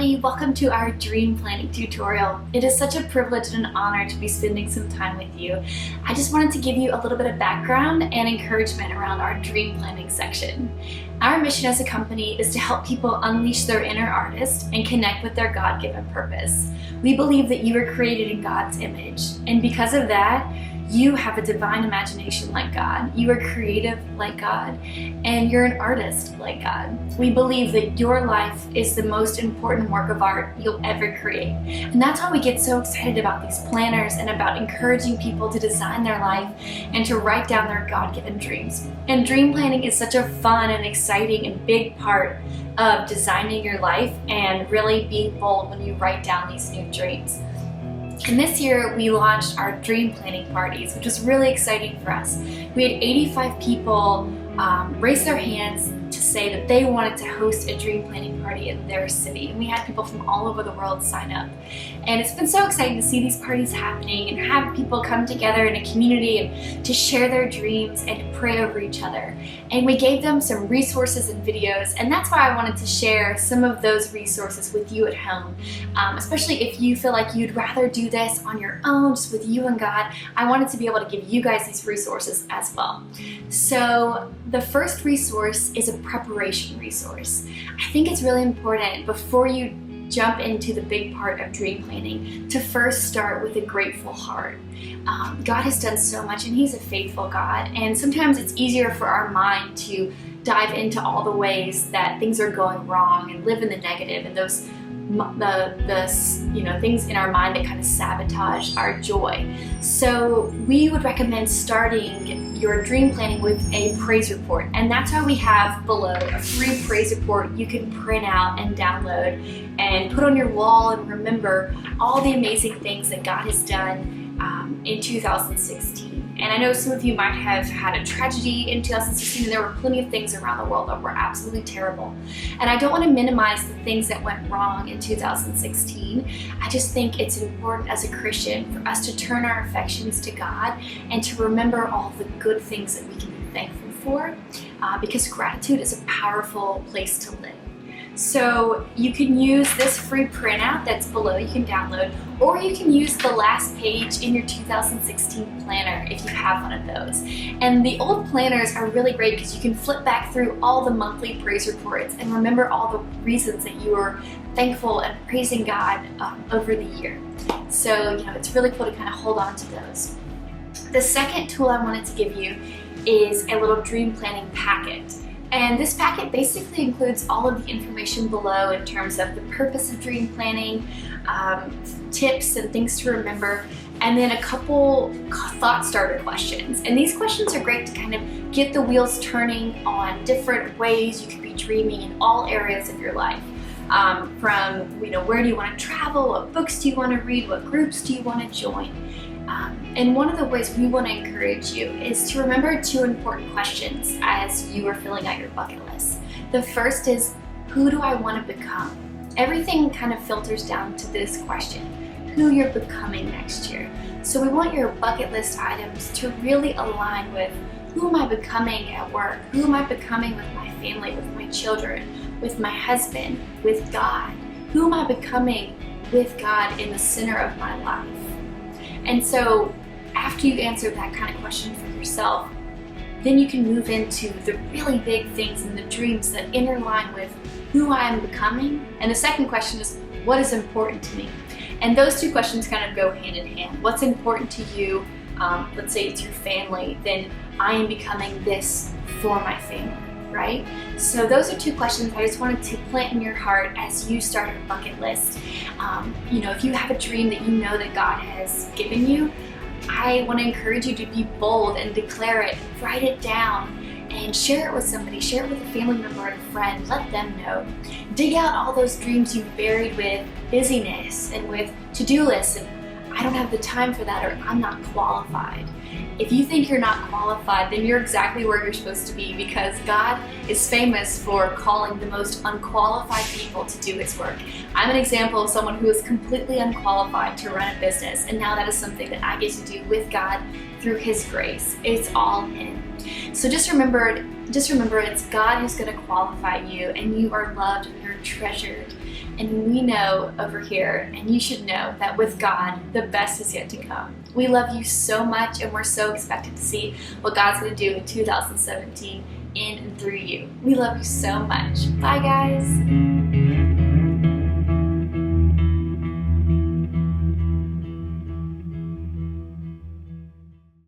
everybody, welcome to our dream planning tutorial. It is such a privilege and an honor to be spending some time with you. I just wanted to give you a little bit of background and encouragement around our dream planning section. Our mission as a company is to help people unleash their inner artist and connect with their God-given purpose. We believe that you were created in God's image, and because of that, you have a divine imagination like God, you are creative like God, and you're an artist like God. We believe that your life is the most important work of art you'll ever create. And that's why we get so excited about these planners and about encouraging people to design their life and to write down their God-given dreams. And dream planning is such a fun and exciting and big part of designing your life and really being bold when you write down these new dreams. And this year we launched our dream planning parties, which was really exciting for us. We had 85 people raise their hands to say that they wanted to host a dream planning party in their city. And we had people from all over the world sign up. And it's been so exciting to see these parties happening and have people come together in a community and to share their dreams and to pray over each other. And we gave them some resources and videos, and that's why I wanted to share some of those resources with you at home. Especially if you feel like you'd rather do this on your own, just with you and God, I wanted to be able to give you guys these resources as well. So the first resource is a preparation resource. I think it's really important before you jump into the big part of dream planning to first start with a grateful heart. God has done so much and He's a faithful God, and sometimes it's easier for our mind to dive into all the ways that things are going wrong and live in the negative and those things in our mind that kind of sabotage our joy. So we would recommend starting your dream planning with a praise report, and that's why we have below a free praise report you can print out and download and put on your wall and remember all the amazing things that God has done in 2016. And I know some of you might have had a tragedy in 2016, and there were plenty of things around the world that were absolutely terrible. And I don't want to minimize the things that went wrong in 2016. I just think it's important as a Christian for us to turn our affections to God and to remember all the good things that we can be thankful for, because gratitude is a powerful place to live. So you can use this free printout that's below, you can download, or you can use the last page in your 2016 planner if you have one of those. And the old planners are really great because you can flip back through all the monthly praise reports and remember all the reasons that you were thankful and praising God over the year. So, it's really cool to kind of hold on to those. The second tool I wanted to give you is a little dream planning packet. And this packet basically includes all of the information below in terms of the purpose of dream planning, tips and things to remember, and then a couple thought starter questions. And these questions are great to kind of get the wheels turning on different ways you could be dreaming in all areas of your life. From where do you want to travel, what books do you want to read, what groups do you want to join. And one of the ways we want to encourage you is to remember two important questions as you are filling out your bucket list. The first is, who do I want to become? Everything kind of filters down to this question, who you're becoming next year. So we want your bucket list items to really align with, who am I becoming at work? Who am I becoming with my family, with my children, with my husband, with God? Who am I becoming with God in the center of my life? And so after you answer that kind of question for yourself, then you can move into the really big things and the dreams that interline with who I am becoming. And the second question is, what is important to me? And those two questions kind of go hand in hand. What's important to you? Let's say it's your family, then I am becoming this for my family, right? So those are two questions I just wanted to plant in your heart as you start your bucket list. If you have a dream that you know that God has given you, I want to encourage you to be bold and declare it, write it down, and share it with somebody, share it with a family member and a friend, let them know. Dig out all those dreams you've buried with busyness and with to-do lists, and I don't have the time for that, or I'm not qualified. If you think you're not qualified, then you're exactly where you're supposed to be, because God is famous for calling the most unqualified people to do His work. I'm an example of someone who is completely unqualified to run a business, and now that is something that I get to do with God through His grace. It's all Him. So just remember it's God who's going to qualify you, and you are loved and you're treasured. And we know over here, and you should know, that with God, the best is yet to come. We love you so much, and we're so expected to see what God's going to do in 2017 in and through you. We love you so much. Bye, guys.